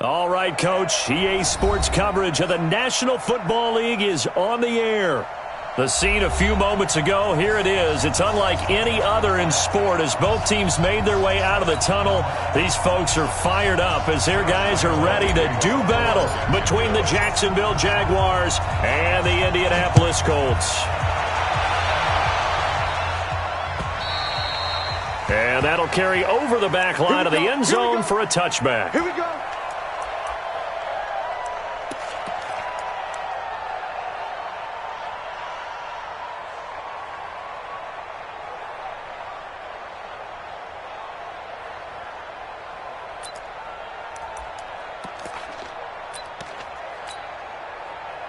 All right, Coach. EA Sports coverage of the National Football League is on the air. The scene a few moments ago, here it is. It's unlike any other in sport as both teams made their way out of the tunnel. These folks are fired up as their guys are ready to do battle between the Jacksonville Jaguars and the Indianapolis Colts. And that'll carry over the back line of the end zone for a touchback. Here we go.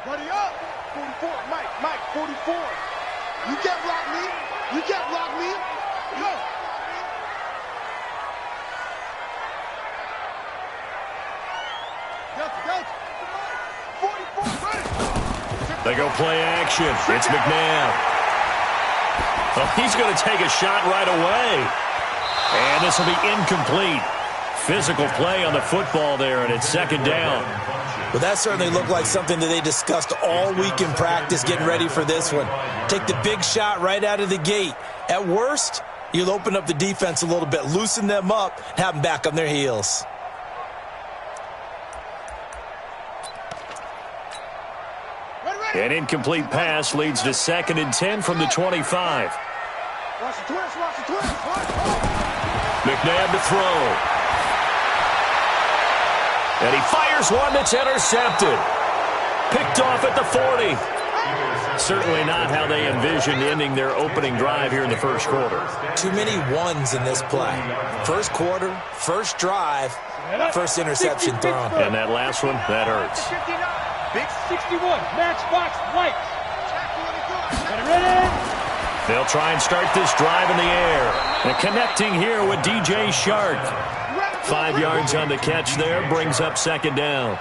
Buddy up. 44. Mike, 44. You can't block me. You can't block me. Go. They go play action. It's McNabb. Well, he's going to take a shot right away. And this will be incomplete. Physical play on the football there, and it's second down. Well, that certainly looked like something that they discussed all week in practice getting ready for this one. Take the big shot right out of the gate. At worst, you'll open up the defense a little bit, loosen them up, have them back on their heels. An incomplete pass leads to 2nd and 10 from the 25. Watch the twist, watch the twist. McNabb to throw. And he fires one that's intercepted. Picked off at the 40. Certainly not how they envisioned ending their opening drive here in the first quarter. Too many ones in this play. First quarter, first drive, first interception thrown. And that last one, that hurts. Big 61, matchbox lights. Ready? They'll try and start this drive in the air. And connecting here with DJ Shark. 5 yards on the catch there, brings up second down.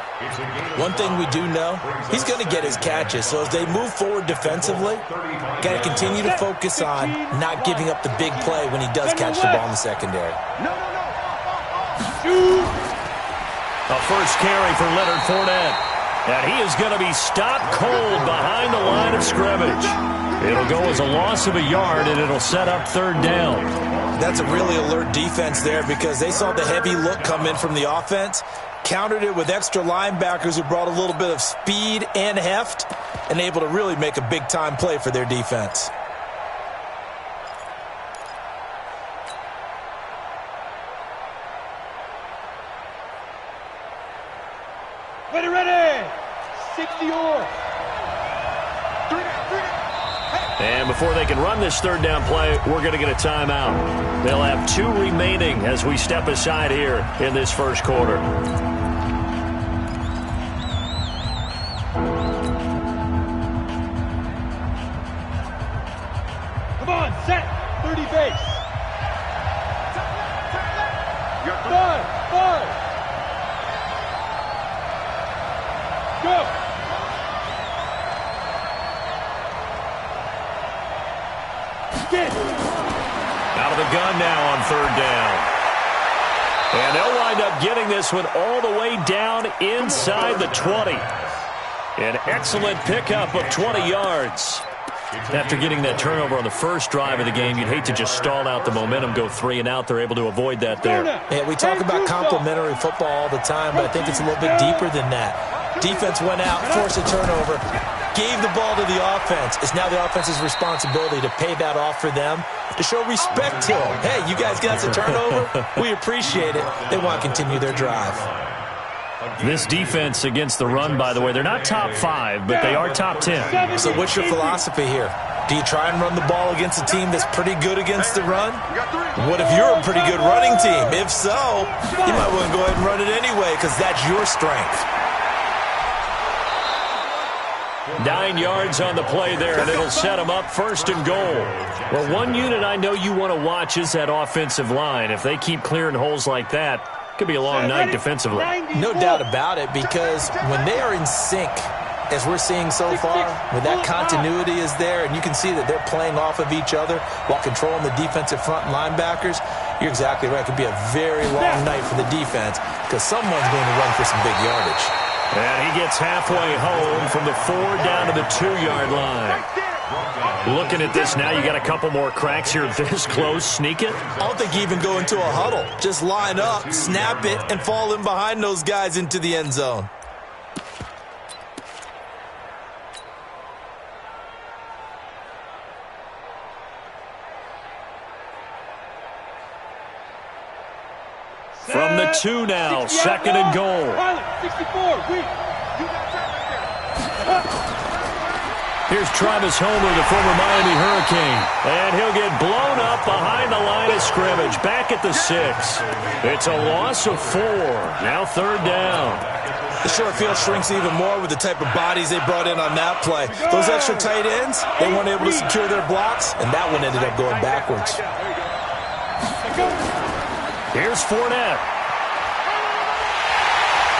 One thing we do know, he's going to get his catches. So as they move forward defensively, got to continue to focus on not giving up the big play when he does catch the ball in the secondary. A first carry for Leonard Fournette. And he is going to be stopped cold behind the line of scrimmage. It'll go as a loss of a yard, and it'll set up third down. That's a really alert defense there because they saw the heavy look come in from the offense, countered it with extra linebackers who brought a little bit of speed and heft, and able to really make a big-time play for their defense. Ready. 60 or. And before they can run this third down play, we're going to get a timeout. They'll have 2 remaining as we step aside here in this first quarter. Come on, set. 30 base. 5. Go. Out of the gun now on third down. And they'll wind up getting this one all the way down inside the 20. An excellent pickup of 20 yards. After getting that turnover on the first drive of the game, you'd hate to just stall out the momentum, go 3 and out. They're able to avoid that there. Yeah, we talk about complementary football all the time, but I think it's a little bit deeper than that. Defense went out, forced a turnover, gave the ball to the offense. It's now the offense's responsibility to pay that off for them, to show respect to them. Hey, you guys got the turnover. We appreciate it. They want to continue their drive. This defense against the run, by the way, they're not top 5, but they are top 10. So what's your philosophy here? Do you try and run the ball against a team that's pretty good against the run? What if you're a pretty good running team? If so, you might want to go ahead and run it anyway because that's your strength. 9 yards on the play there, and it'll set them up first and goal. Well, one unit I know you want to watch is that offensive line. If they keep clearing holes like that, could be a long night defensively. No doubt about it, because when they are in sync as we're seeing so far, when that continuity is there and you can see that they're playing off of each other while controlling the defensive front linebackers, you're exactly right. It could be a very long night for the defense because someone's going to run for some big yardage. And he gets halfway home from the 4 down to the 2-yard line. Looking at this now, you got a couple more cracks here this close. Sneak it? I don't think you even go into a huddle. Just line up, snap it, and fall in behind those guys into the end zone. From the 2 now, 2nd and goal. 64, weak. Here's Travis Homer, the former Miami Hurricane. And he'll get blown up behind the line of scrimmage. Back at the 6. It's a loss of 4. Now 3rd down. The short field shrinks even more with the type of bodies they brought in on that play. Those extra tight ends, they weren't able to secure their blocks, and that one ended up going backwards. Here's Fournette.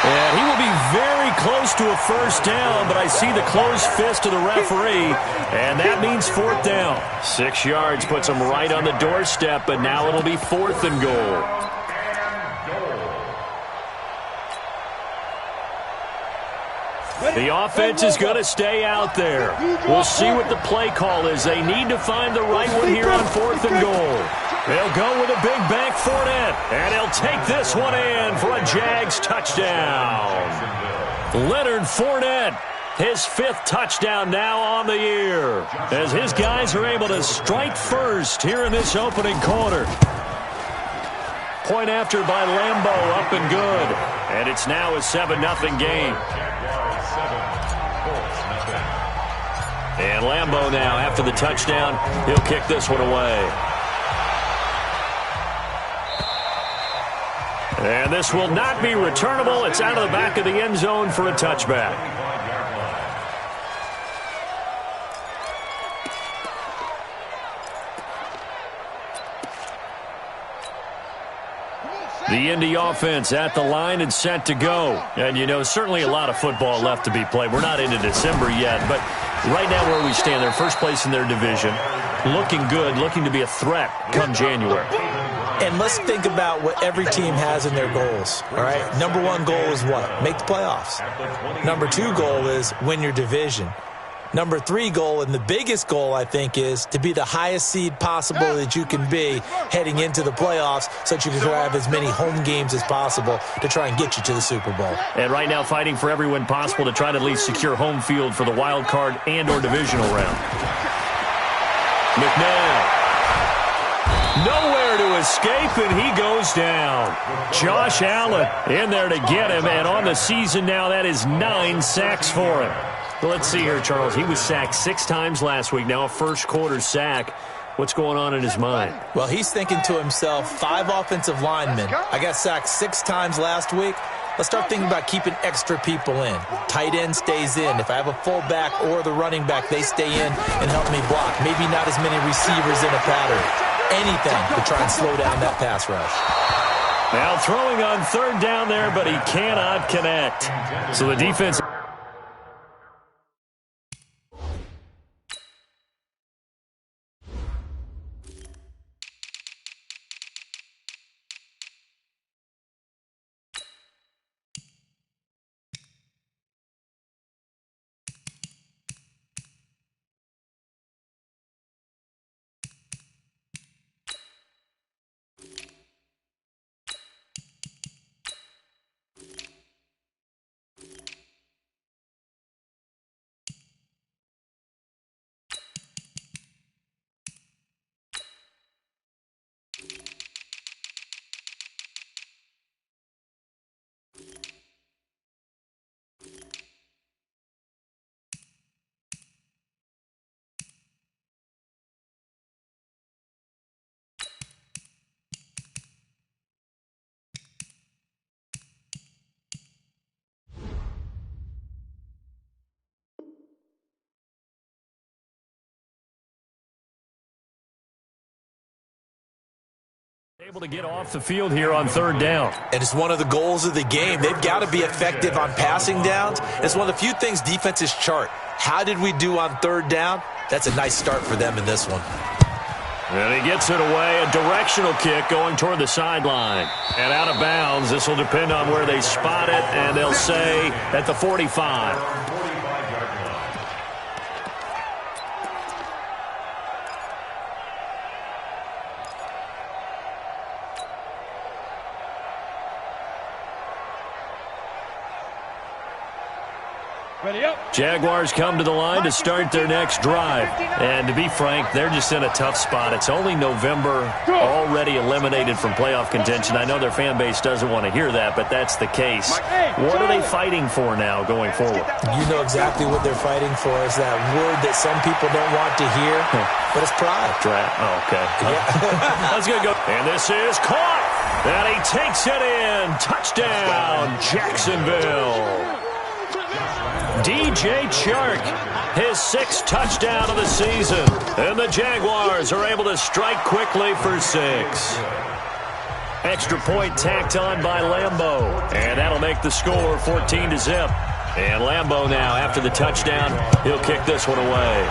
And he will be very close to a first down, but I see the closed fist of the referee, and that means 4th down. 6 yards puts him right on the doorstep, but now it'll be 4th and goal. The offense is going to stay out there. We'll see what the play call is. They need to find the right one here on 4th and goal. They'll go with a big back Fournette, and he'll take this one in for a Jags touchdown. Leonard Fournette, his 5th touchdown now on the year, as his guys are able to strike first here in this opening quarter. Point after by Lambeau, up and good, and it's now a 7-0 game. And Lambeau now, after the touchdown, he'll kick this one away. And this will not be returnable. It's out of the back of the end zone for a touchback. The Indy offense at the line and set to go. And, you know, certainly a lot of football left to be played. We're not into December yet, but right now where we stand, they're first place in their division. Looking good, looking to be a threat come January. And let's think about what every team has in their goals, all right? Number 1 goal is what? Make the playoffs. Number 2 goal is win your division. Number 3 goal, and the biggest goal, I think, is to be the highest seed possible that you can be heading into the playoffs so that you can have as many home games as possible to try and get you to the Super Bowl. And right now fighting for every win possible to try to at least secure home field for the wild card and or divisional round. McNabb. Nowhere to escape, and he goes down. Josh Allen in there to get him, and on the season now, that is 9 sacks for him. Well, let's see here, Charles. He was sacked 6 times last week. Now a first-quarter sack. What's going on in his mind? Well, he's thinking to himself, 5 offensive linemen. I got sacked 6 times last week. Let's start thinking about keeping extra people in. Tight end stays in. If I have a fullback or the running back, they stay in and help me block. Maybe not as many receivers in a pattern. Anything to try and slow down that pass rush. Now throwing on 3rd down there, but he cannot connect. So the defense... Able to get off the field here on third down. And it's one of the goals of the game. They've got to be effective on passing downs. It's one of the few things defenses chart. How did we do on third down? That's a nice start for them in this one. And he gets it away, a directional kick going toward the sideline. And out of bounds, this will depend on where they spot it, and they'll say at the 45. Ready up. Jaguars come to the line to start their next drive. And to be frank, they're just in a tough spot. It's only November, already eliminated from playoff contention. I know their fan base doesn't want to hear that, but that's the case. What are they fighting for now going forward? You know exactly what they're fighting for. Is that word that some people don't want to hear, but it's pride. Oh, okay. Yeah. That's going to go. And this is caught. And he takes it in. Touchdown, Jacksonville. DJ Chark, his sixth touchdown of the season. And the Jaguars are able to strike quickly for 6. Extra point tacked on by Lambeau. And that'll make the score 14-0. And Lambeau now, after the touchdown, he'll kick this one away.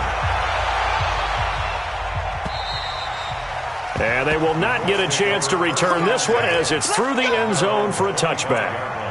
And they will not get a chance to return this one as it's through the end zone for a touchback.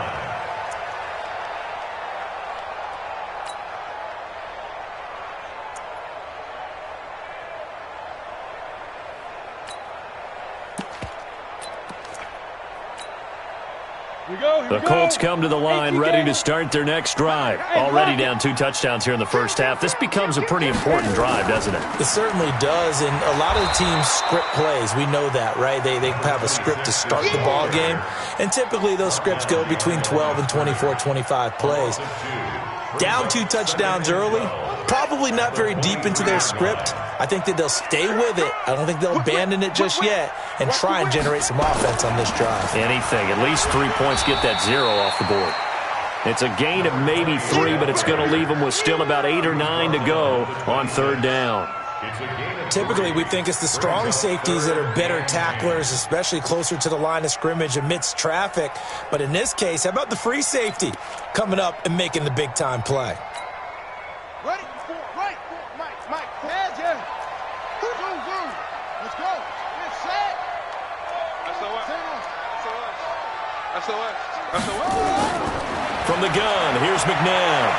The Colts come to the line ready to start their next drive. Already down 2 touchdowns here in the first half. This becomes a pretty important drive, doesn't it? It certainly does, and a lot of the teams script plays. We know that, right? They have a script to start the ball game, and typically those scripts go between 12 and 24, 25 plays. Down 2 touchdowns early, probably not very deep into their script. I think that they'll stay with it. I don't think they'll abandon it just yet and try and generate some offense on this drive. Anything. At least 3 points get that 0 off the board. It's a gain of maybe 3, but it's going to leave them with still about 8 or 9 to go on third down. Typically, we think it's the strong safeties that are better tacklers, especially closer to the line of scrimmage amidst traffic. But in this case, how about the free safety coming up and making the big-time play? Ready? Right. Mike. Head, yeah. Boom. Let's go. Get set. SOS. From the gun, here's McNabb.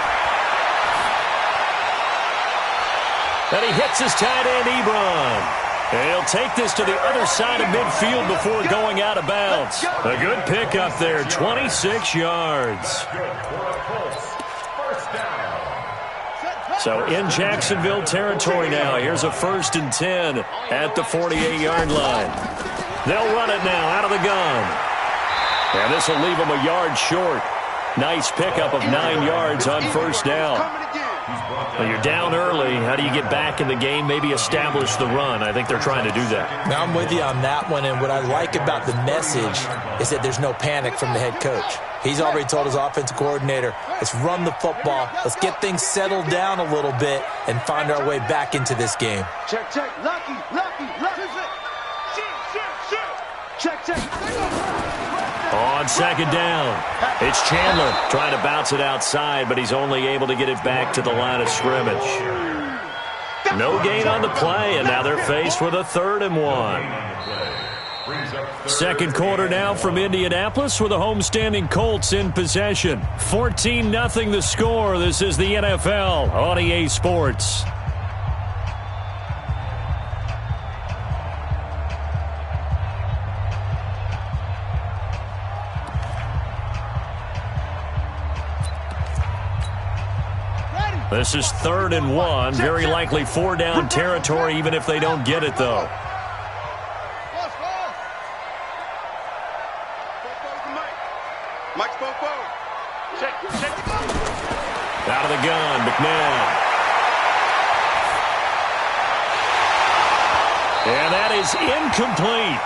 And he hits his tight end, Ebron. And he'll take this to the other side of midfield before going out of bounds. A good pickup there, 26 yards. So in Jacksonville territory now. Here's a 1st and 10 at the 48-yard line. They'll run it now out of the gun. And this will leave them a yard short. Nice pickup of 9 yards on first down. Well, you're down early. How do you get back in the game, maybe establish the run? I think they're trying to do that. Now, I'm with you on that one, and what I like about the message is that there's no panic from the head coach. He's already told his offensive coordinator, let's run the football, let's get things settled down a little bit and find our way back into this game. Check. Lucky. Check. On second down, it's Chandler trying to bounce it outside, but he's only able to get it back to the line of scrimmage. No gain on the play, and now they're faced with a 3rd and 1. Second quarter now from Indianapolis with the homestanding Colts in possession. 14-0 the score. This is the NFL on EA Sports. This is 3rd and 1. Very likely 4 down territory, even if they don't get it, though. Out of the gun, McNabb. And that is incomplete.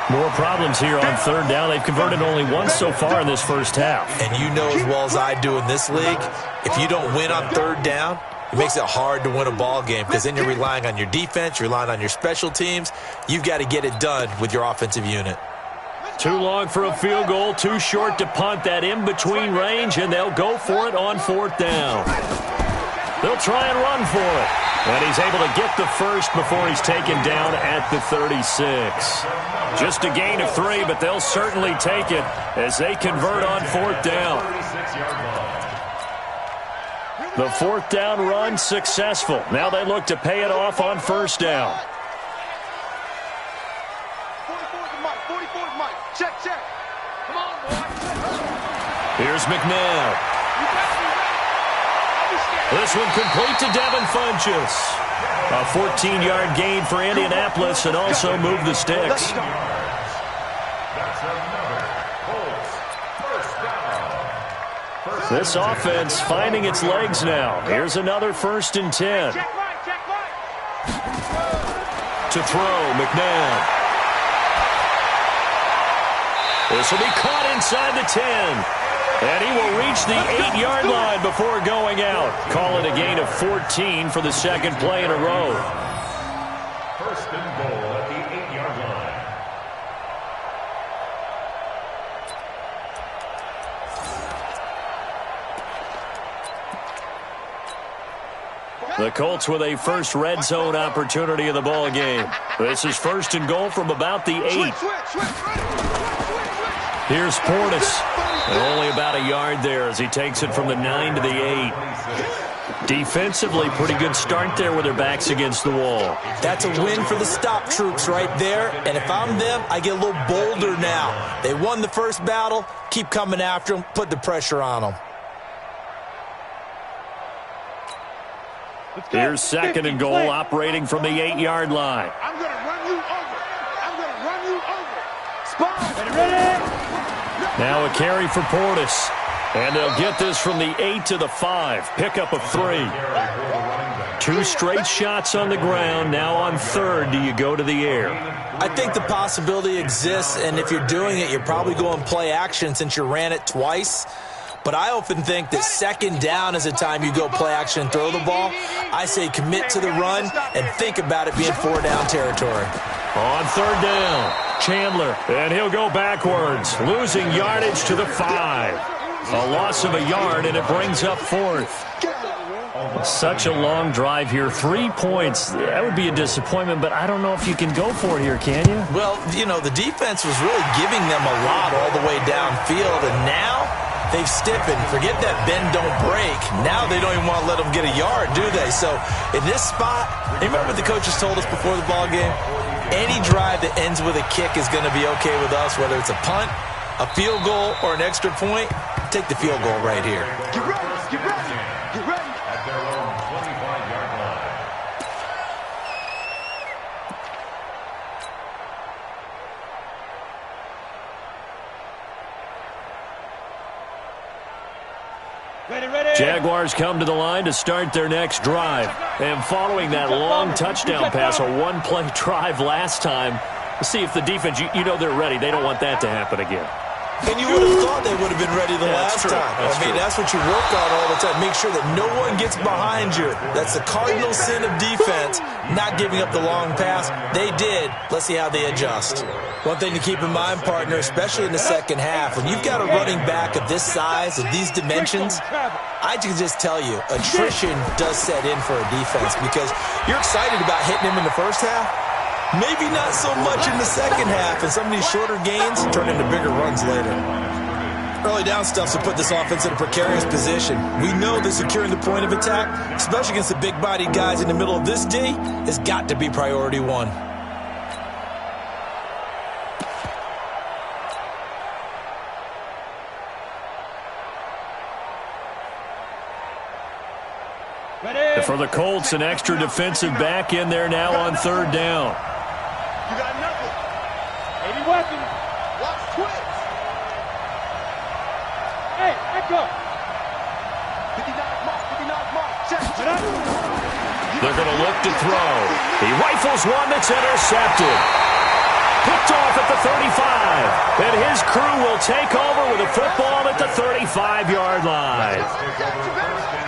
More problems here on third down. They've converted only once so far in this first half. And you know as well as I do in this league, if you don't win on third down, It makes it hard to win a ball game because then you're relying on your defense, you're relying on your special teams. You've got to get it done with your offensive unit. Too long for a field goal, too short to punt that in-between range, and they'll go for it on 4th down. They'll try and run for it. And he's able to get the first before he's taken down at the 36. Just a gain of 3, but they'll certainly take it as they convert on 4th down. The 4th down run successful. Now they look to pay it off on 1st down. 44 Mike. Check. Come on, boy. Here's McNabb. This one complete to Devin Funchess. A 14-yard gain for Indianapolis and also move the sticks. This offense finding its legs now. Here's another 1st and 10. To throw, McNabb. This will be caught inside the 10. And he will reach the 8-yard line before going out. Call it a gain of 14 for the second play in a row. 1st and goal at the 8-yard line. The Colts with a first red zone opportunity of the ball game. This is 1st and goal from about the 8. Here's Portis. And only about a yard there as he takes it from the 9 to the 8. Defensively, pretty good start there with their backs against the wall. That's a win for the stop troops right there. And if I'm them, I get a little bolder now. They won the first battle. Keep coming after them. Put the pressure on them. Here's 2nd and goal operating from the 8-yard line. I'm going to run you over. Spot. Ready? Now a carry for Portis. And they'll get this from the 8 to the 5. Pickup of 3. 2 straight shots on the ground. Now on 3rd, do you go to the air? I think the possibility exists, and if you're doing it, you're probably going play action since you ran it twice. But I often think that 2nd down is the time you go play action and throw the ball. I say commit to the run and think about it being 4-down territory. On 3rd down, Chandler, and he'll go backwards, losing yardage to the 5. A loss of a yard, and it brings up 4th. Such a long drive here. 3 points. That would be a disappointment, but I don't know if you can go for it here, can you? Well, you know, the defense was really giving them a lot all the way downfield, and now they've stiffened. Forget that bend, don't break. Now they don't even want to let them get a yard, do they? So in this spot, remember what the coaches told us before the ball game? Any drive that ends with a kick is going to be okay with us, whether it's a punt, a field goal, or an extra point. Take the field goal right here. Get ready. At their own 25-yard line. Ready. Jaguars come to the line to start their next drive. And following that long touchdown pass, a 1-play drive last time, see if the defense, you know they're ready. They don't want that to happen again. And you would have thought they would have been ready the last time. That's what you work on all the time. Make sure that no one gets behind you. That's the cardinal sin of defense, not giving up the long pass. They did. Let's see how they adjust. One thing to keep in mind, partner, especially in the second half, when you've got a running back of this size, of these dimensions, I can just tell you, attrition does set in for a defense because you're excited about hitting him in the first half. Maybe not so much in the second half, and some of these shorter gains turn into bigger runs later. Early down stuff to put this offense in a precarious position. We know that securing the point of attack, especially against the big-bodied guys in the middle of this D, has got to be priority 1. For the Colts, an extra defensive back in there now on 3rd down. You got nothing. 80 weapons. Watch twins. Hey, echo. 59 mark. Check. They're going to look to throw. He rifles one that's intercepted. Picked off at the 35. And his crew will take over with a football at the 35-yard line.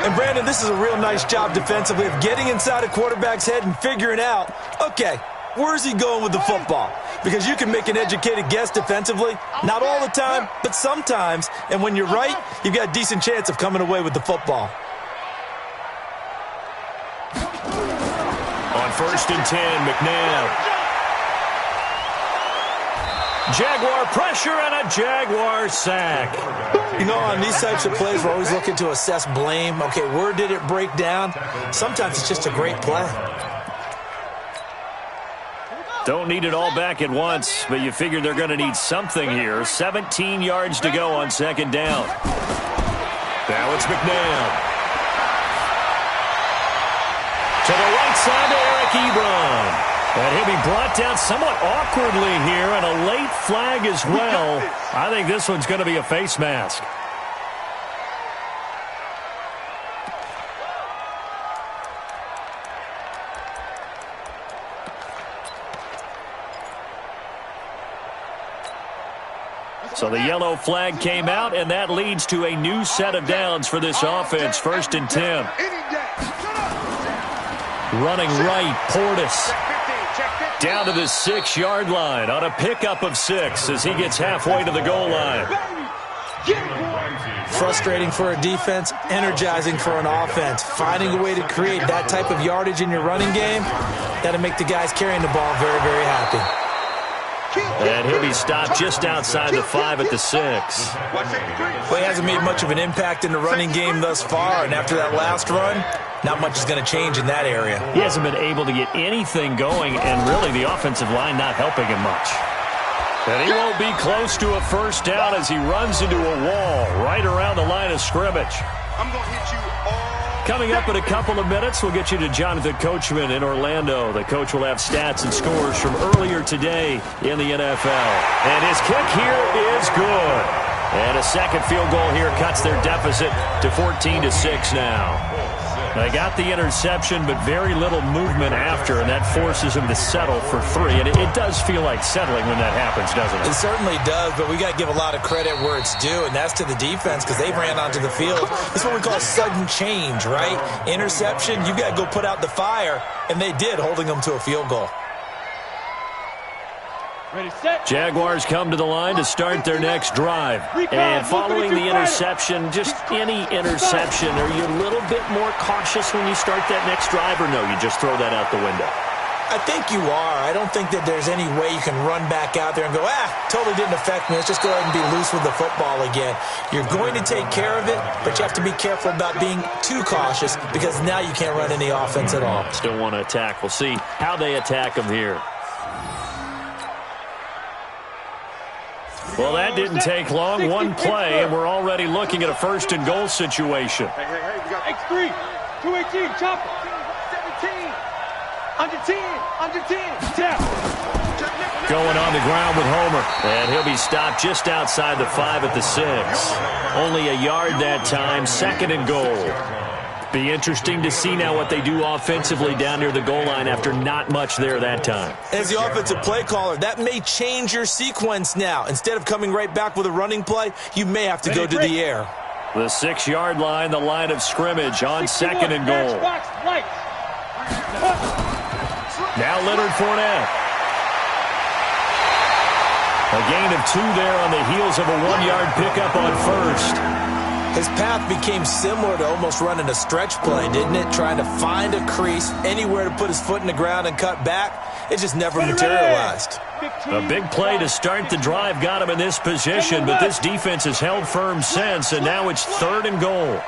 And, Brandon, this is a real nice job defensively of getting inside a quarterback's head and figuring out, okay, where's he going with the football? Because you can make an educated guess defensively. Not all the time, but sometimes. And when you're right, you've got a decent chance of coming away with the football. On 1st and 10, McNabb. Jaguar pressure and a Jaguar sack. You know, on these types of plays, we're always looking to assess blame. Okay, where did it break down? Sometimes it's just a great play. Don't need it all back at once, but you figure they're going to need something here. 17 yards to go on 2nd down. Now it's McNabb. To the right side to Eric Ebron. And he'll be brought down somewhat awkwardly here, and a late flag as well. I think this one's going to be a face mask. So the yellow flag came out, and that leads to a new set of downs for this offense. 1st and 10. Running right, Portis. Down to the 6-yard line on a pickup of 6 as he gets halfway to the goal line. Frustrating for a defense, energizing for an offense. Finding a way to create that type of yardage in your running game, that'll make the guys carrying the ball very, very happy. And he'll be stopped just outside the 5 at the 6. Well, he hasn't made much of an impact in the running game thus far, and after that last run, not much is going to change in that area. He hasn't been able to get anything going, and really the offensive line not helping him much. And he won't be close to a 1st down as he runs into a wall right around the line of scrimmage. I'm going to hit you all. Coming up in a couple of minutes, we'll get you to Jonathan Coachman in Orlando. The coach will have stats and scores from earlier today in the NFL. And his kick here is good. And a second field goal here cuts their deficit to 14-6 now. They got the interception, but very little movement after, and that forces him to settle for 3. And it does feel like settling when that happens, doesn't it? It certainly does, but we got to give a lot of credit where it's due, and that's to the defense because they ran onto the field. This is what we call sudden change, right? Interception, you got to go put out the fire, and they did, holding them to a field goal. Ready, set. Jaguars come to the line to start their next drive. And following the interception, just any interception, are you a little bit more cautious when you start that next drive, or no, you just throw that out the window? I think you are. I don't think that there's any way you can run back out there and go, totally didn't affect me. Let's just go ahead and be loose with the football again. You're going to take care of it, but you have to be careful about being too cautious because now you can't run any offense at all. Still want to attack. We'll see how they attack them here. Well, that didn't take long. One play, and we're already looking at a 1st and goal situation. Hey, we got X3, 218, chopper. 17, under 10, Tap. Going on the ground with Homer. And he'll be stopped just outside the 5 at the 6. Only a yard that time, 2nd and goal. Be interesting to see now what they do offensively down near the goal line after not much there that time. As the offensive play caller, that may change your sequence now. Instead of coming right back with a running play, you may have to go to the air. The 6-yard line, the line of scrimmage on 2nd and goal. Now Leonard Fournette. A gain of 2 there on the heels of a 1-yard pickup on 1st. His path became similar to almost running a stretch play, didn't it? Trying to find a crease, anywhere to put his foot in the ground and cut back. It just never materialized. A big play to start the drive got him in this position, but this defense has held firm since, and now it's 3rd and goal.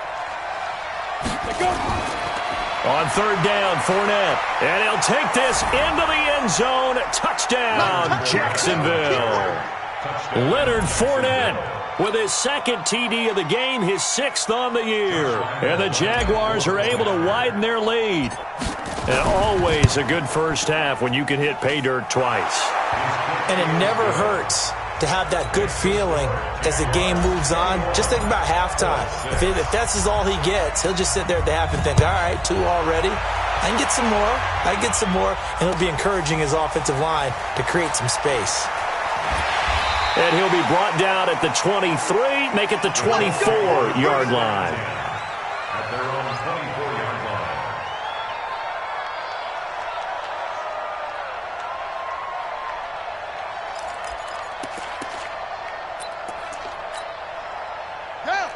On 3rd down, Fournette. And he'll take this into the end zone. Touchdown, Jacksonville. Leonard Fournette with his 2nd TD of the game, his 6th on the year. And the Jaguars are able to widen their lead. And always a good first half when you can hit pay dirt twice. And it never hurts to have that good feeling as the game moves on. Just think about halftime. If that's all he gets, he'll just sit there at the half and think, all right, 2 already. I can get some more. And it'll be encouraging his offensive line to create some space. And he'll be brought down at the 23, make it the 24-yard line. At their own 24-yard line.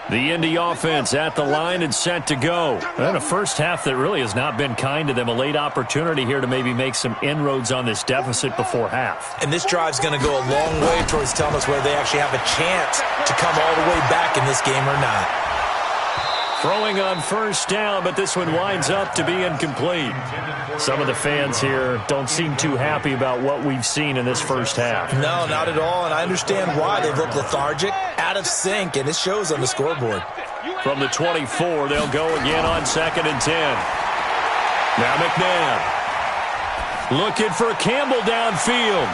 The Indy offense at the line and set to go. And a first half that really has not been kind to them. A late opportunity here to maybe make some inroads on this deficit before half. And this drive's going to go a long way towards telling us whether they actually have a chance to come all the way back in this game or not. Throwing on first down, but this one winds up to be incomplete. Some of the fans here don't seem too happy about what we've seen in this first half. No, not at all, and I understand why. They look lethargic, out of sync, and it shows on the scoreboard. From the 24, they'll go again on 2nd and 10. Now McNabb looking for Campbell downfield.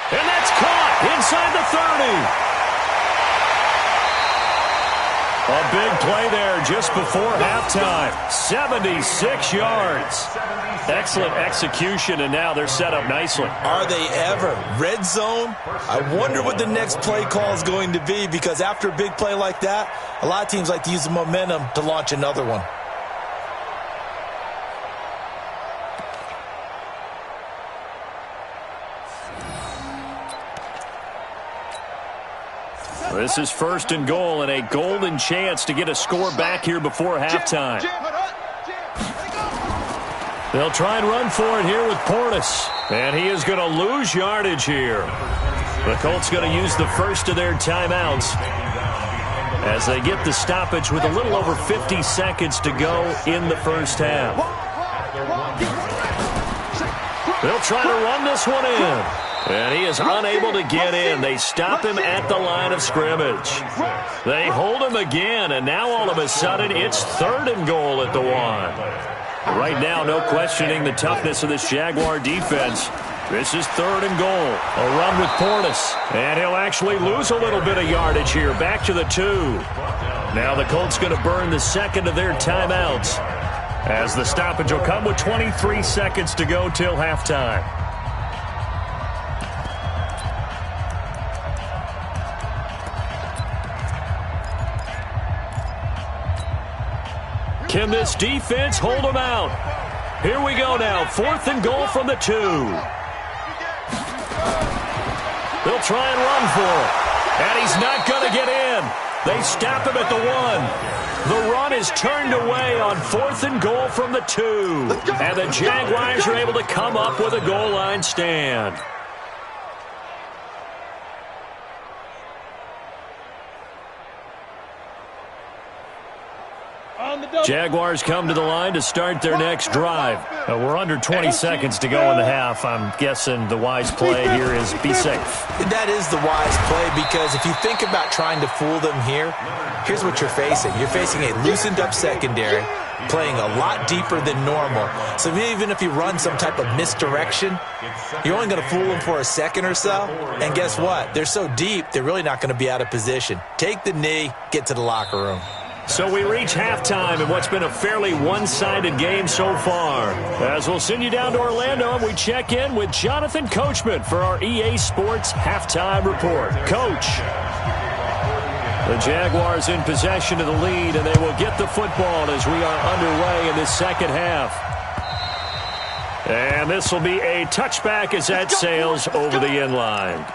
And that's caught inside the 30. A big play there just before halftime. 76 yards. Excellent execution, and now they're set up nicely. Are they ever? Red zone? I wonder what the next play call is going to be, because after a big play like that, a lot of teams like to use the momentum to launch another one. This is 1st and goal, and a golden chance to get a score back here before halftime. They'll try and run for it here with Portis, and he is going to lose yardage here. The Colts going to use the first of their timeouts as they get the stoppage with a little over 50 seconds to go in the first half. They'll try to run this one in. And he is unable to get in. They stop him at the line of scrimmage. They hold him again, and now all of a sudden it's 3rd and goal at the 1. Right now, no questioning the toughness of this Jaguar defense. This is 3rd and goal. A run with Portis. And he'll actually lose a little bit of yardage here. Back to the 2. Now the Colts going to burn the second of their timeouts, as the stoppage will come with 23 seconds to go till halftime. Can this defense hold them out? Here we go now. 4th and goal from the 2. They'll try and run for it. And he's not going to get in. They stop him at the 1. The run is turned away on 4th and goal from the 2. And the Jaguars are able to come up with a goal line stand. Jaguars come to the line to start their next drive. We're under 20 seconds to go in the half. I'm guessing the wise play here is be safe. That is the wise play, because if you think about trying to fool them here, here's what you're facing. You're facing a loosened up secondary, playing a lot deeper than normal. So even if you run some type of misdirection, you're only going to fool them for a second or so. And guess what? They're so deep, they're really not going to be out of position. Take the knee, get to the locker room. So we reach halftime in what's been a fairly one-sided game so far. As we'll send you down to Orlando, and we check in with Jonathan Coachman for our EA Sports Halftime Report. Coach. The Jaguars in possession of the lead, and they will get the football as we are underway in this second half. And this will be a touchback as that sails over the end line.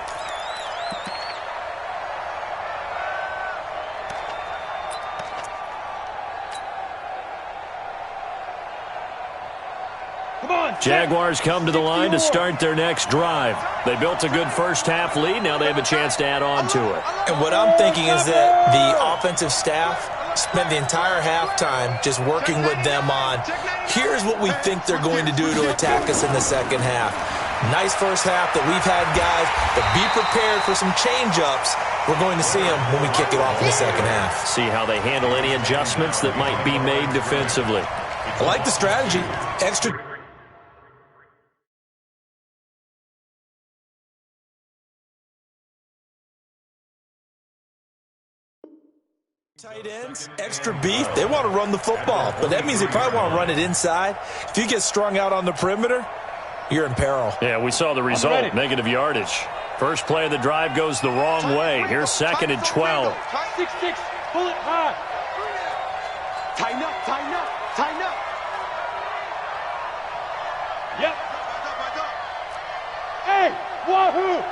Jaguars come to the line to start their next drive. They built a good first half lead. Now they have a chance to add on to it. And what I'm thinking is that the offensive staff spent the entire halftime just working with them on, here's what we think they're going to do to attack us in the second half. Nice first half that we've had, guys, but be prepared for some change-ups. We're going to see them when we kick it off in the second half. See how they handle any adjustments that might be made defensively. I like the strategy. Extra Tight ends, extra beef, they want to run the football, but that means they probably want to run it inside. If you get strung out on the perimeter, you're in peril. Yeah, we saw the result, negative yardage. First play of the drive goes the wrong way. Here's 2nd and 12. 6-6, pull it high. Tighten up, tighten up, tighten up. Yep. Hey, wahoo!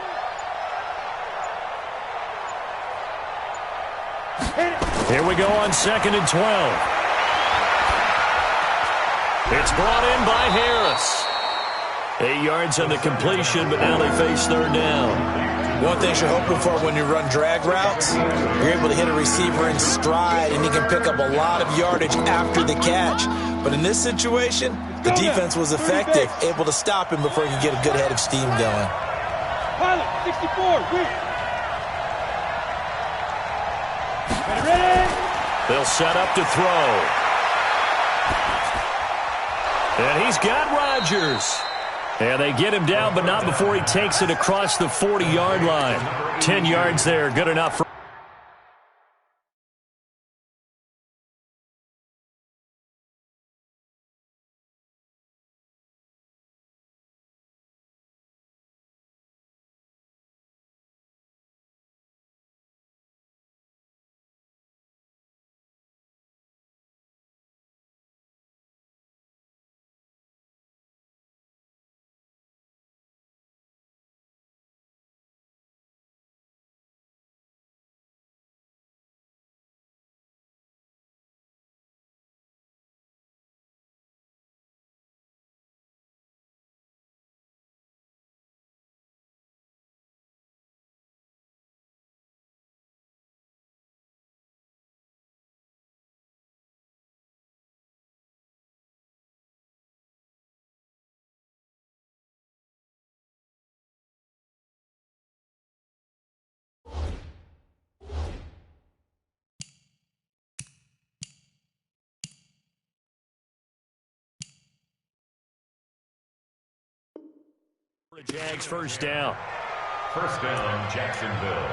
Here we go on 2nd and 12. It's brought in by Harris. 8 yards on the completion, but now they face 3rd down. One thing you're hoping for when you run drag routes, you're able to hit a receiver in stride, and he can pick up a lot of yardage after the catch. But in this situation, the defense was effective, able to stop him before he could get a good head of steam going. Pilot, 64, win. Ready? They'll set up to throw. And he's got Rodgers. And they get him down, but not before he takes it across the 40-yard line. 10 yards there, good enough for... Jags first down. First down, Jacksonville.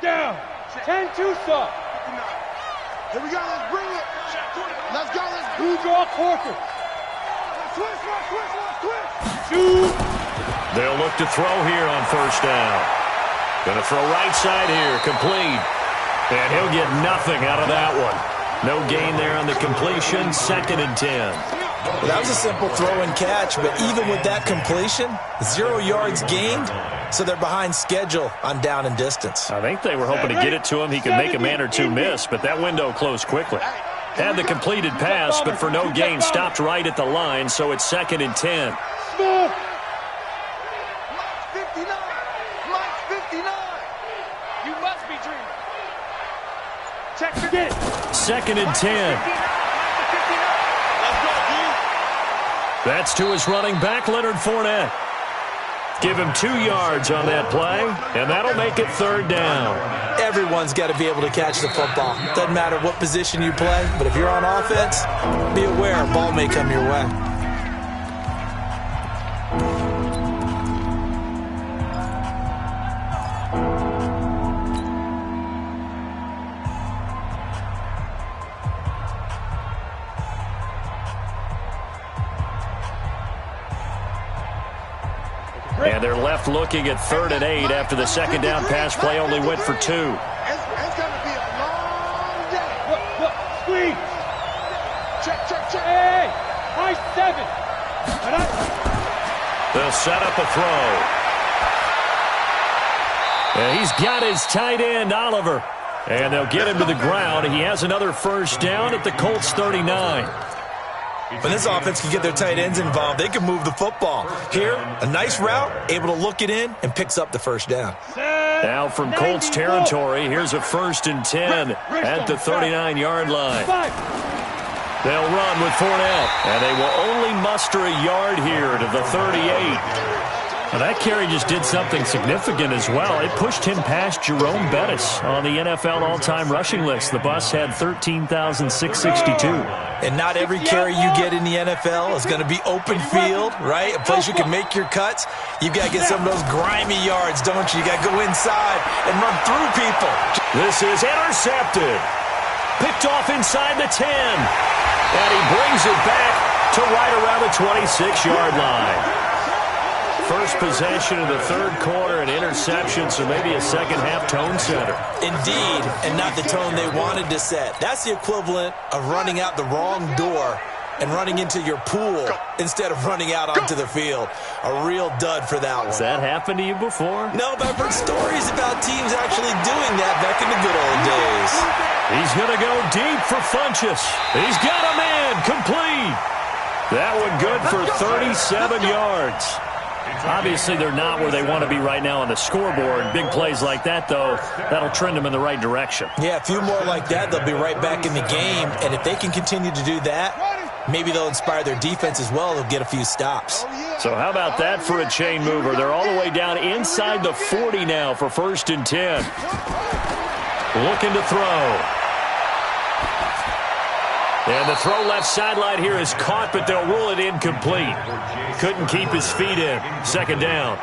Down. 10-2 stop. Here we go, let's bring it. Let's go, let's go. Who draw quarter? Twist. Shoot. They'll look to throw here on first down. Gonna throw right side here, complete. And he'll get nothing out of that one. No gain there on the completion, 2nd and 10. Well, that was a simple throw and catch, but even with that completion, 0 yards gained, so they're behind schedule on down and distance. I think they were hoping to get it to him. He could make a man or two miss, but that window closed quickly. Had the completed pass, but for no gain, stopped right at the line, so it's 2nd and 10. Mike's 59. Mike's 59. You must be dreaming. Check it. 2nd and 10. That's to his running back, Leonard Fournette. Give him 2 yards on that play, and that'll make it 3rd down. Everyone's got to be able to catch the football. Doesn't matter what position you play, but if you're on offense, be aware a ball may come your way. And they're left looking at 3rd and 8 after the 2nd down pass play only went for 2. It's going to be a long day. Look, squeeze. Check. Hey, high 7. They'll set up a throw. And he's got his tight end, Oliver. And they'll get him to the ground. He has another first down at the Colts 39. When this offense can get their tight ends involved, they can move the football. Here, a nice route, able to look it in, and picks up the first down. Now from Colts territory, here's a 1st and 10 at the 39-yard line. They'll run with Fournette, and they will only muster a yard here to the 38. Well, that carry just did something significant as well. It pushed him past Jerome Bettis on the NFL all-time rushing list. The bus had 13,662. And not every carry you get in the NFL is going to be open field, right? A place you can make your cuts. You've got to get some of those grimy yards, don't you? You got to go inside and run through people. This is intercepted. Picked off inside the 10. And he brings it back to right around the 26-yard line. First possession of the third quarter, an interception, so maybe a second-half tone setter. Indeed, and not the tone they wanted to set. That's the equivalent of running out the wrong door and running into your pool instead of running out onto the field. A real dud for that one. Has that happened to you before? No, but I've heard stories about teams actually doing that back in the good old days. He's going to go deep for Funchess. He's got a man complete. That one good for 37 yards. Obviously, they're not where they want to be right now on the scoreboard. Big plays like that, though, that'll trend them in the right direction. Yeah, a few more like that, they'll be right back in the game. And if they can continue to do that, maybe they'll inspire their defense as well. They'll get a few stops. So how about that for a chain mover? They're all the way down inside the 40 now for 1st and 10. Looking to throw. And the throw left sideline here is caught, but they'll rule it incomplete. Couldn't keep his feet in. 2nd down.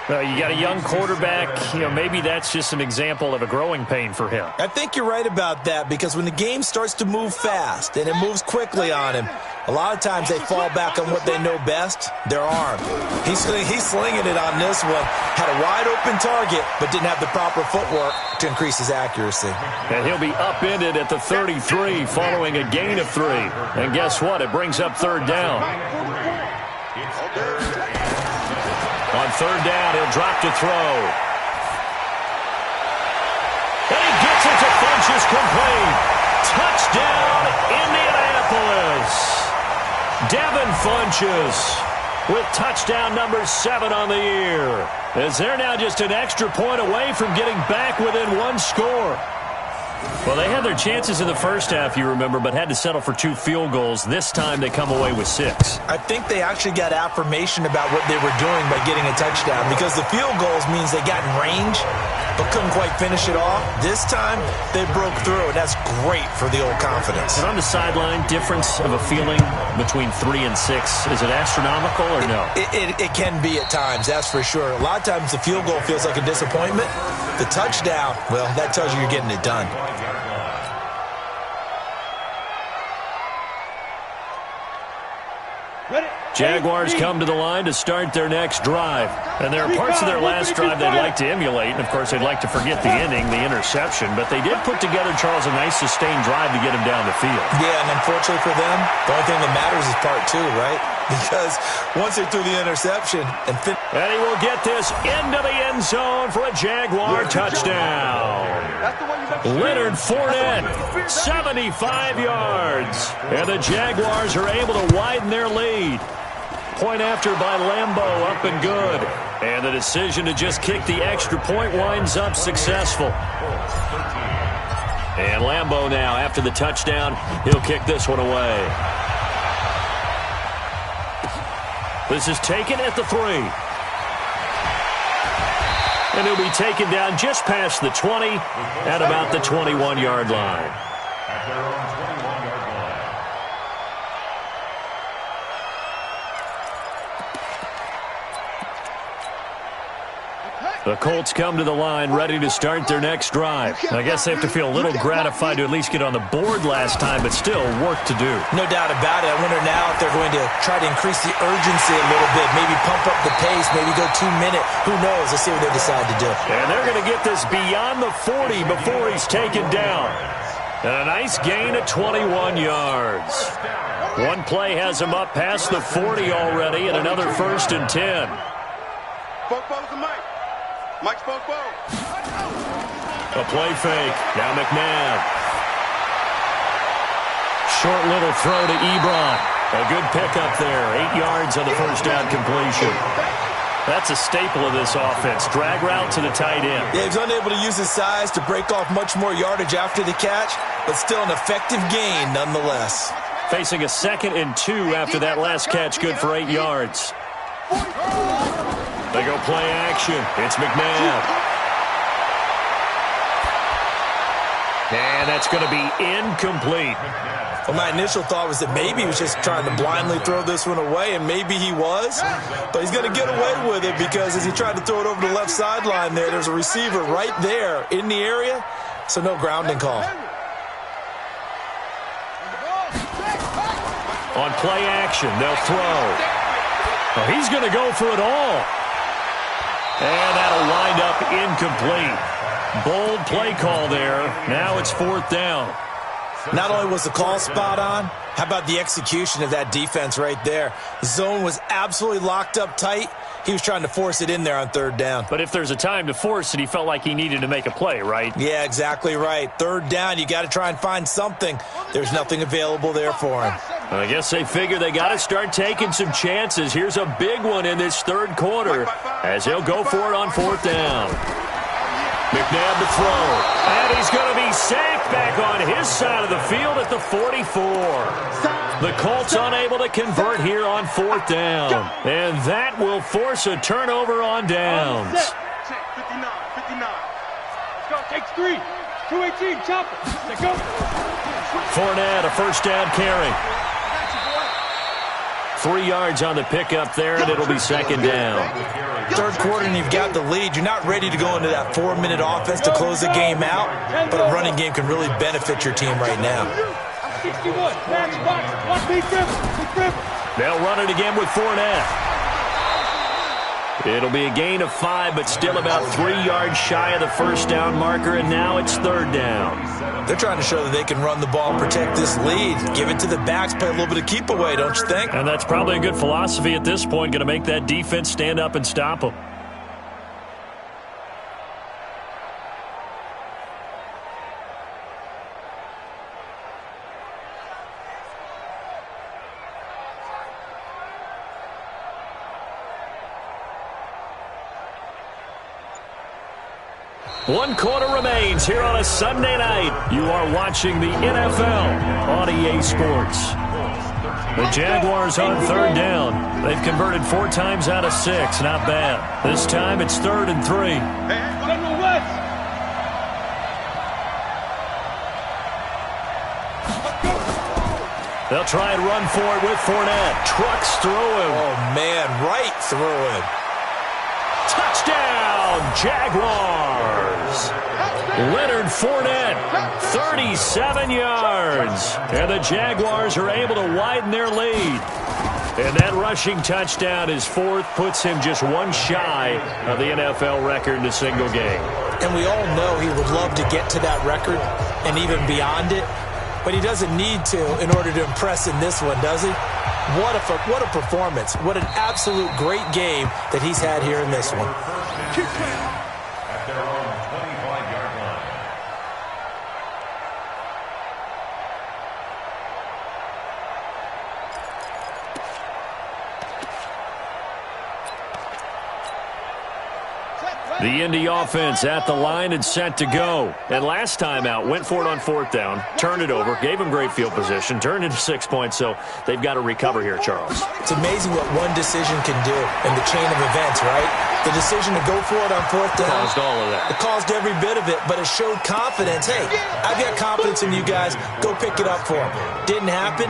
You got a young quarterback. Maybe that's just an example of a growing pain for him. I think you're right about that, because when the game starts to move fast and it moves quickly on him, a lot of times they fall back on what they know best, their arm. He's slinging it on this one. Had a wide-open target, but didn't have the proper footwork to increase his accuracy. And he'll be upended at the 33 following a gain of 3. And guess what? It brings up 3rd down. On 3rd down, he'll drop to throw. And he gets it to Funchess complete. Touchdown, Indianapolis. Devin Funchess with touchdown number 7 on the year, as they're now just an extra point away from getting back within 1 score. Well, they had their chances in the first half, you remember, but had to settle for 2 field goals. This time they come away with 6. I think they actually got affirmation about what they were doing by getting a touchdown, because the field goals means they got in range but couldn't quite finish it off. This time they broke through, and that's great for the old confidence. And on the sideline, difference of a feeling between 3 and 6, is it astronomical or no? It can be at times, that's for sure. A lot of times the field goal feels like a disappointment. The touchdown, well, that tells you you're getting it done. Jaguars come to the line to start their next drive. And there are parts of their last drive they'd like to emulate. And, of course, they'd like to forget the ending, the interception. But they did put together, Charles, a nice sustained drive to get him down the field. Yeah, and unfortunately for them, the only thing that matters is part 2, right? Because once they threw the interception and he will get this into the end zone for a Jaguar touchdown. Leonard Fournette, 75 yards. And the Jaguars are able to widen their lead. Point after by Lambeau, up and good. And the decision to just kick the extra point winds up successful. And Lambeau now, after the touchdown, he'll kick this one away. This is taken at the 3. And he'll be taken down just past the 20 at about the 21-yard line. At their own 21-yard line. The Colts come to the line ready to start their next drive. I guess they have to feel a little gratified to at least get on the board last time, but still work to do. No doubt about it. I wonder now if they're going to try to increase the urgency a little bit, maybe pump up the pace, maybe go 2-minute. Who knows? Let's see what they decide to do. And they're going to get this beyond the 40 before he's taken down. And a nice gain of 21 yards. One play has him up past the 40 already, and another 1st and 10. Mike spoke ball. A play fake. Now McNabb. Short little throw to Ebron. A good pickup there. 8 yards on the first down completion. That's a staple of this offense. Drag route to the tight end. Yeah, he's unable to use his size to break off much more yardage after the catch, but still an effective gain nonetheless. Facing a 2nd and 2 after that last catch, good for 8 yards. They go play action. It's McNabb. And that's going to be incomplete. Well, my initial thought was that maybe he was just trying to blindly throw this one away, and maybe he was. But he's going to get away with it because as he tried to throw it over the left sideline there's a receiver right there in the area, so no grounding call. On play action, they'll throw. Well, he's going to go for it all. And that'll wind up incomplete. Bold play call there. Now it's 4th down. Not only was the call spot on, how about the execution of that defense right there? The zone was absolutely locked up tight. He was trying to force it in there on 3rd down. But if there's a time to force it, he felt like he needed to make a play, right? Yeah, exactly right. 3rd down, you got to try and find something. There's nothing available there for him. I guess they figure they got to start taking some chances. Here's a big one in this 3rd quarter as he'll go for it on 4th down. McNabb to throw, and he's going to be sacked back on his side of the field at the 44. The Colts unable to convert here on 4th down, and that will force a turnover on downs. 59, 59. Let's go. Takes 3. 218. Chop it. Let's go. Fournette, a 1st down carry. 3 yards on the pickup there, and it'll be 2nd down. 3rd quarter and you've got the lead. You're not ready to go into that 4-minute offense to close the game out, but a running game can really benefit your team right now. 61. Match box. Watch me dribble. They'll run it again with Fournette. It'll be a gain of 5, but still about 3 yards shy of the 1st down marker, and now it's 3rd down. They're trying to show that they can run the ball and protect this lead. Give it to the backs, play a little bit of keep away, don't you think? And that's probably a good philosophy at this point, going to make that defense stand up and stop them. One quarter remains here on a Sunday night. You are watching the NFL on EA Sports. The Jaguars on 3rd down. They've converted 4 times out of 6. Not bad. This time it's 3rd and 3. General West. They'll try and run for it with Fournette. Trucks through him. Oh, man, right through him. Touchdown, Jaguars. Leonard Fournette, 37 yards. And the Jaguars are able to widen their lead. And that rushing touchdown is 4th, puts him just 1 shy of the NFL record in a single game. And we all know he would love to get to that record and even beyond it, but he doesn't need to in order to impress in this one, does he? What a performance. What an absolute great game that he's had here in this one. At their own 25-yard line. The Indy offense at the line and set to go. And last time out, went for it on 4th down, turned it over, gave him great field position, turned into 6 points, so they've got to recover here, Charles. It's amazing what one decision can do in the chain of events, right? The decision to go for it on 4th down. Caused all of that. It caused every bit of it, but it showed confidence. Hey, I've got confidence in you guys. Go pick it up for them. Didn't happen.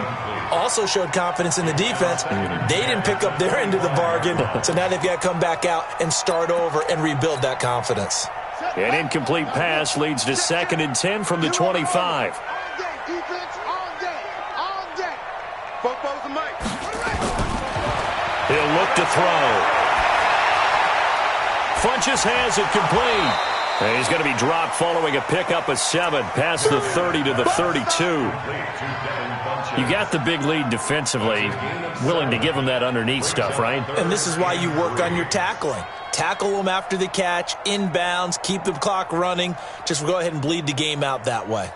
Also showed confidence in the defense. They didn't pick up their end of the bargain, so now they've got to come back out and start over and rebuild that confidence. An incomplete pass leads to 2nd and 10 from the 25. He'll look to throw. Funchess has it complete. And he's going to be dropped following a pickup of 7 past the 30 to the 32. You got the big lead defensively, willing to give him that underneath stuff, right? And this is why you work on your tackling. Tackle them after the catch, inbounds, keep the clock running. Just go ahead and bleed the game out that way.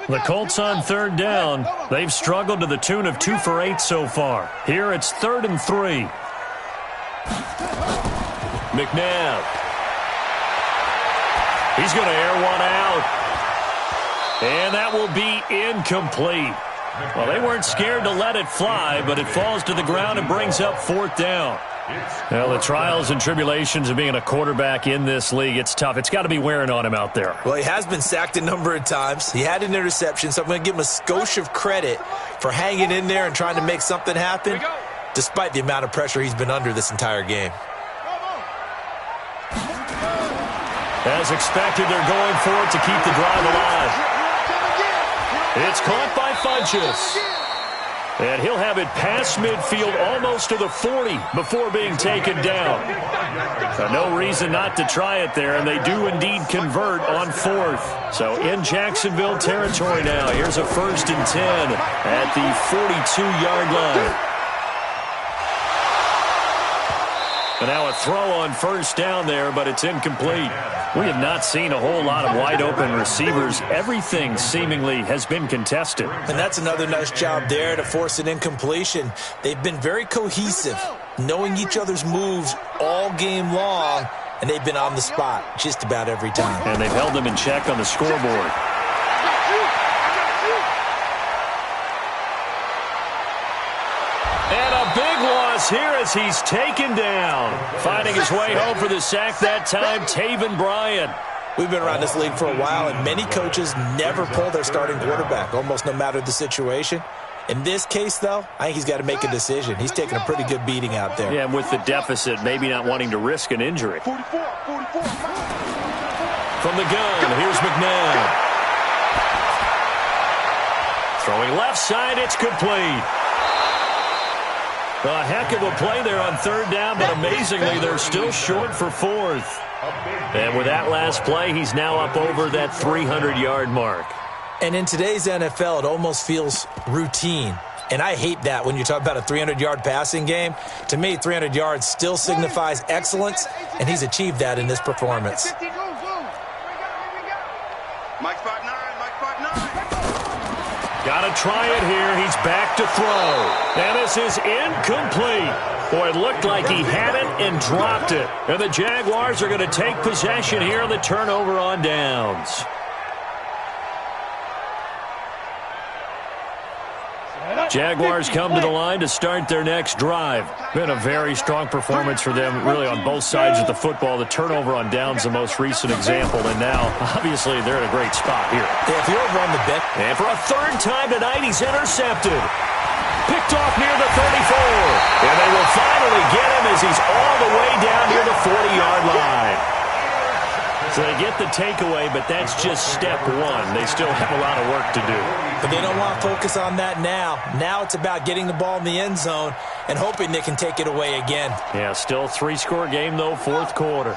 The Colts on 3rd down. They've struggled to the tune of 2 for 8 so far. Here it's 3rd and 3. McNabb. He's going to air one out. And that will be incomplete. Well, they weren't scared to let it fly, but it falls to the ground and brings up 4th down. Well, the trials and tribulations of being a quarterback in this league, it's tough. It's got to be wearing on him out there. Well, he has been sacked a number of times. He had an interception, so I'm going to give him a skosh of credit for hanging in there and trying to make something happen, despite the amount of pressure he's been under this entire game. As expected, they're going for it to keep the drive alive. It's caught by Funchess. And he'll have it past midfield almost to the 40 before being taken down. So no reason not to try it there, and they do indeed convert on 4th. So in Jacksonville territory now. Here's a 1st and 10 at the 42-yard line. And now a throw on 1st down there, but it's incomplete. We have not seen a whole lot of wide-open receivers. Everything seemingly has been contested. And that's another nice job there to force an incompletion. They've been very cohesive, knowing each other's moves all game long, and they've been on the spot just about every time. And they've held them in check on the scoreboard. And a big loss here as he's taken down. Finding his way home for the sack that time, Taven Bryan. We've been around this league for a while, and many coaches never pull their starting quarterback, almost no matter the situation. In this case, though, I think he's got to make a decision. He's taking a pretty good beating out there. Yeah, and with the deficit, maybe not wanting to risk an injury. From the gun, here's McNabb. Throwing left side, it's complete. A heck of a play there on 3rd down, but amazingly, they're still short for 4th. And with that last play, he's now up over that 300-yard mark. And in today's NFL, it almost feels routine. And I hate that when you talk about a 300-yard passing game. To me, 300 yards still signifies excellence, and he's achieved that in this performance. Mike 5'9", Mike 5'9". Got to try it here. He's back to throw. And this is incomplete. Boy, it looked like he had it and dropped it. And the Jaguars are going to take possession here on the turnover on downs. Jaguars come to the line to start their next drive. Been a very strong performance for them, really, on both sides of the football. The turnover on downs, the most recent example, and now, obviously, they're in a great spot here. Yeah, if you're over on the bench. And for a 3rd time tonight, he's intercepted. Picked off near the 34. And they will finally get him as he's all the way down near the 40-yard line. So they get the takeaway, but that's just step one. They still have a lot of work to do. But they don't want to focus on that now. Now it's about getting the ball in the end zone and hoping they can take it away again. Yeah, still 3-score game, though, 4th quarter.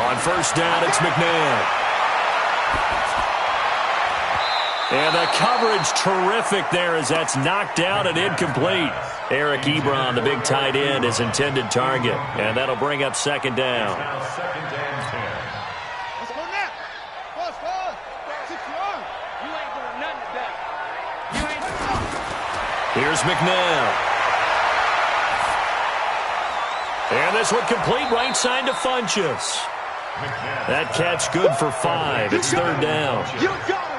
On 1st down, it's McNabb. And the coverage terrific there as that's knocked out and incomplete. Eric Ebron, the big tight end, is intended target. And that'll bring up 2nd down. Here's McNabb. And this one complete right side to Funchess. That catch good for 5. It's 3rd down.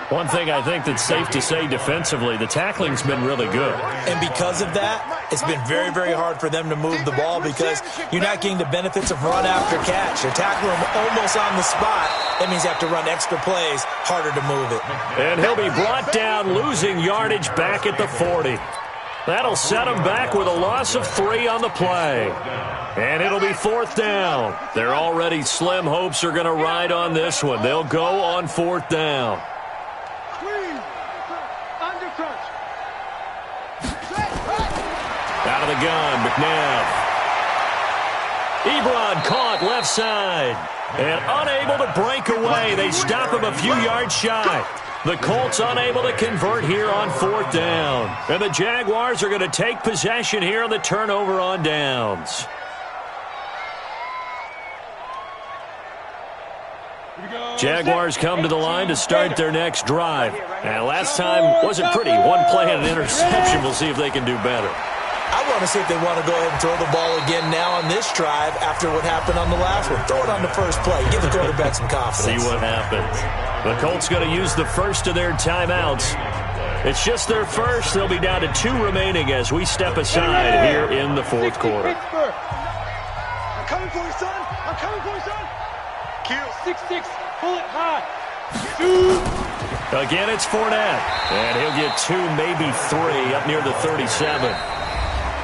One thing I think that's safe to say defensively, the tackling's been really good. And because of that, it's been very, very hard for them to move the ball because you're not getting the benefits of run after catch. You're tackling them almost on the spot. That means you have to run extra plays, harder to move it. And he'll be brought down, losing yardage back at the 40. That'll set him back with a loss of 3 on the play. And it'll be 4th down. Their already slim hopes are going to ride on this one. They'll go on 4th down. Out of the gun, McNabb. Ebron caught left side. And unable to break away. They stop him a few yards shy. The Colts unable to convert here on 4th down. And the Jaguars are going to take possession here on the turnover on downs. Jaguars come to the line to start their next drive. And last time wasn't pretty. One play and an interception. We'll see if they can do better. I want to see if they want to go ahead and throw the ball again now on this drive after what happened on the last one. Throw it on the first play. Give the quarterback some confidence. See what happens. The Colts going to use the first of their timeouts. It's just their first. They'll be down to 2 remaining as we step aside here in the fourth quarter. I'm coming for you, son. I'm coming for you, son. Kill. 6-6. Pull it high. Shoot. Again, it's Fournette. And he'll get 2, maybe 3 up near the 37.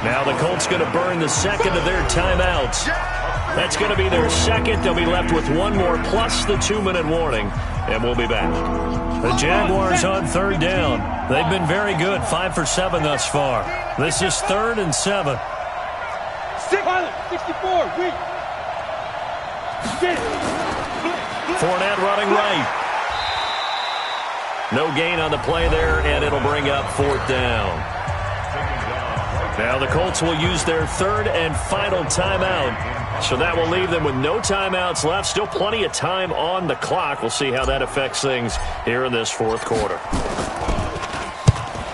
Now the Colts going to burn the second of their timeouts. That's going to be their second. They'll be left with 1 more plus the 2-minute warning. And we'll be back. The Jaguars on third down. They've been very good, 5 for 7 thus far. This is 3rd and 7. 64, weak. Fournette running right. No gain on the play there, and it'll bring up 4th down. Now the Colts will use their 3rd and final timeout. So that will leave them with no timeouts left. Still plenty of time on the clock. We'll see how that affects things here in this fourth quarter.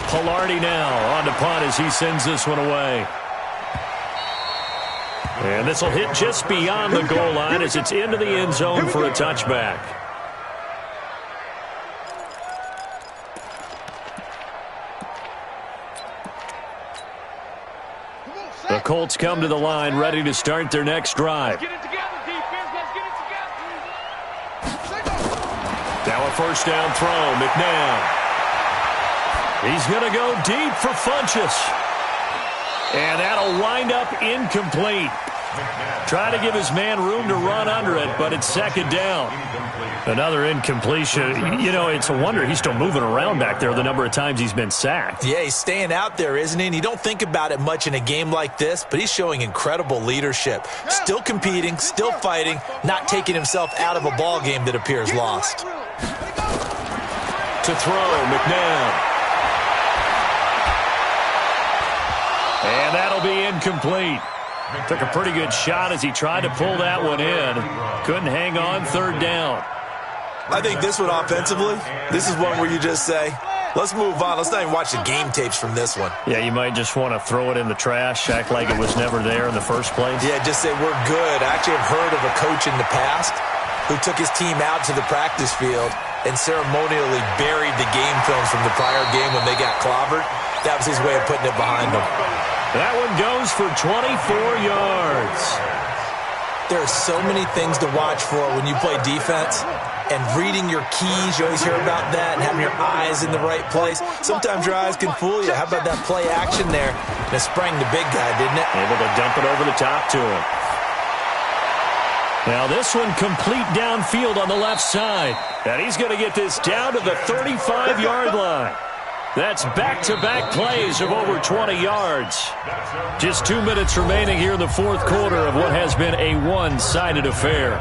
Pilardi now on to punt as he sends this one away. And this will hit just beyond the goal line as it's into the end zone for a touchback. The Colts come to the line ready to start their next drive. Get it together, defense. Let's get it together. Now a first down throw. McNabb. He's going to go deep for Funchess. And that'll wind up incomplete. Trying to give his man room to run under it, but it's 2nd down. Another incompletion. You know, it's a wonder he's still moving around back there the number of times he's been sacked. Yeah, he's staying out there, isn't he? And you don't think about it much in a game like this, but he's showing incredible leadership. Still competing, still fighting, not taking himself out of a ball game that appears lost. To throw, McNabb. And that'll be incomplete. Took a pretty good shot as he tried to pull that one in. Couldn't hang on 3rd down. I think this one offensively, this is one where you just say, let's move on. Let's not even watch the game tapes from this one. Yeah, you might just want to throw it in the trash, act like it was never there in the first place. Yeah, just say we're good. I actually have heard of a coach in the past who took his team out to the practice field and ceremonially buried the game films from the prior game when they got clobbered. That was his way of putting it behind them. That one goes for 24 yards. There are so many things to watch for when you play defense. And reading your keys, you always hear about that, and having your eyes in the right place. Sometimes your eyes can fool you. How about that play action there? And it sprang the big guy, didn't it? Able to dump it over the top to him. Now this one complete downfield on the left side. And he's going to get this down to the 35-yard line. That's back-to-back plays of over 20 yards. Just 2 minutes remaining here in the fourth quarter of what has been a one-sided affair.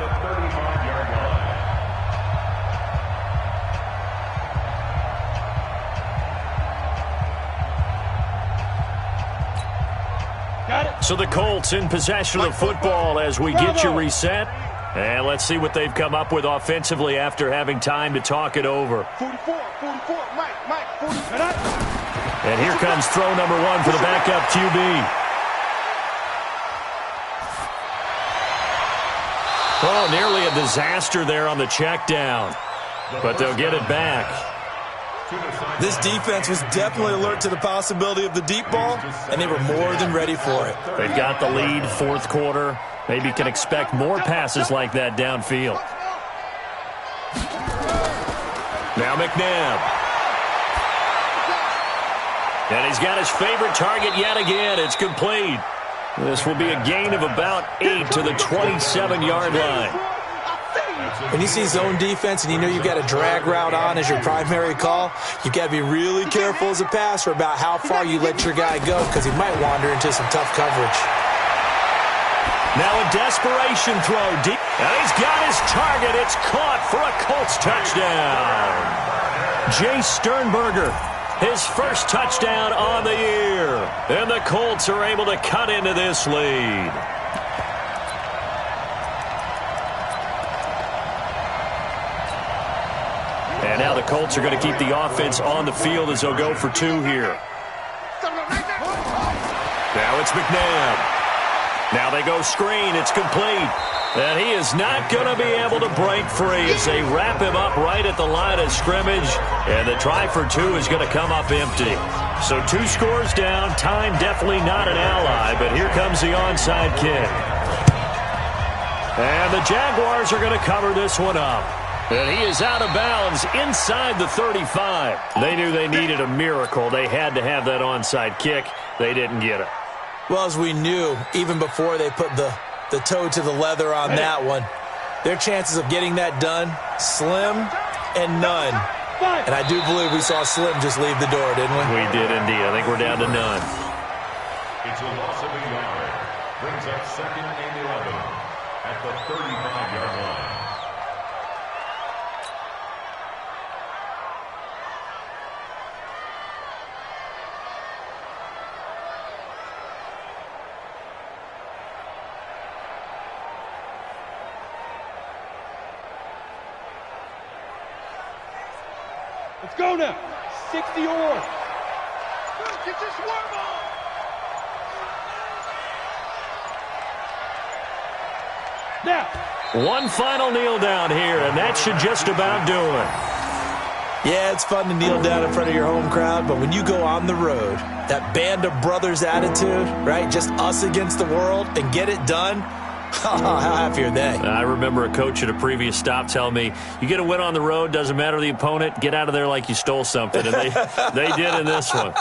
So the Colts in possession of football as we get you reset. And let's see what they've come up with offensively after having time to talk it over. 44, Mike, 44. And here comes throw number 1 for the backup QB. Oh, nearly a disaster there on the check down. But they'll get it back. This defense was definitely alert to the possibility of the deep ball, and they were more than ready for it. They've got the lead, fourth quarter. Maybe can expect more passes like that downfield. Now McNabb. And he's got his favorite target yet again. It's complete. This will be a gain of about 8 to the 27-yard line. When you see zone defense and you know you've got a drag route on as your primary call, you've got to be really careful as a passer about how far you let your guy go because he might wander into some tough coverage. Now a desperation throw deep. And he's got his target. It's caught for a Colts touchdown. Jay Sternberger, his first touchdown on the year. And the Colts are able to cut into this lead. And now the Colts are going to keep the offense on the field as they'll go for 2 here. Now it's McNabb. Now they go screen. It's complete. And he is not going to be able to break free as they wrap him up right at the line of scrimmage. And the try for two is going to come up empty. So 2 scores down. Time definitely not an ally, but here comes the onside kick. And the Jaguars are going to cover this one up. And he is out of bounds inside the 35. They knew they needed a miracle. They had to have that onside kick. They didn't get it. Well, as we knew, even before they put the toe to the leather on that one, their chances of getting that done, slim and none. And I do believe we saw Slim just leave the door, didn't we? We did indeed. I think we're down to none. It's a loss of a yard. Brings up 2nd and 11 at the 35-yard line. Let's go now. 60 or more. Get your swarm on. Now. One final kneel down here, and that should just about do it. Yeah, it's fun to kneel down in front of your home crowd, but when you go on the road, that band of brothers attitude, right, just us against the world, and get it done, how happy are they? I remember a coach at a previous stop telling me, you get a win on the road, doesn't matter the opponent, get out of there like you stole something. And they did in this one.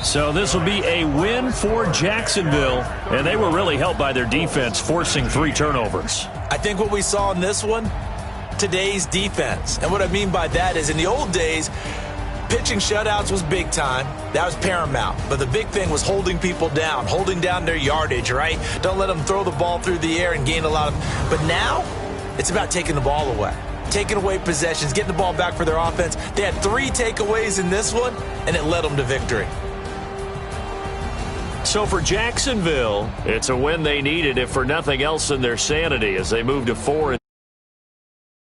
So this will be a win for Jacksonville, and they were really helped by their defense forcing 3 turnovers. I think what we saw in this one, today's defense. And what I mean by that is in the old days, pitching shutouts was big time. That was paramount. But the big thing was holding people down, holding down their yardage, right? Don't let them throw the ball through the air and gain a lot of. But now it's about taking the ball away, taking away possessions, getting the ball back for their offense. They had 3 takeaways in this one, and it led them to victory. So for Jacksonville, it's a win they needed, if for nothing else, in their sanity as they move to 4.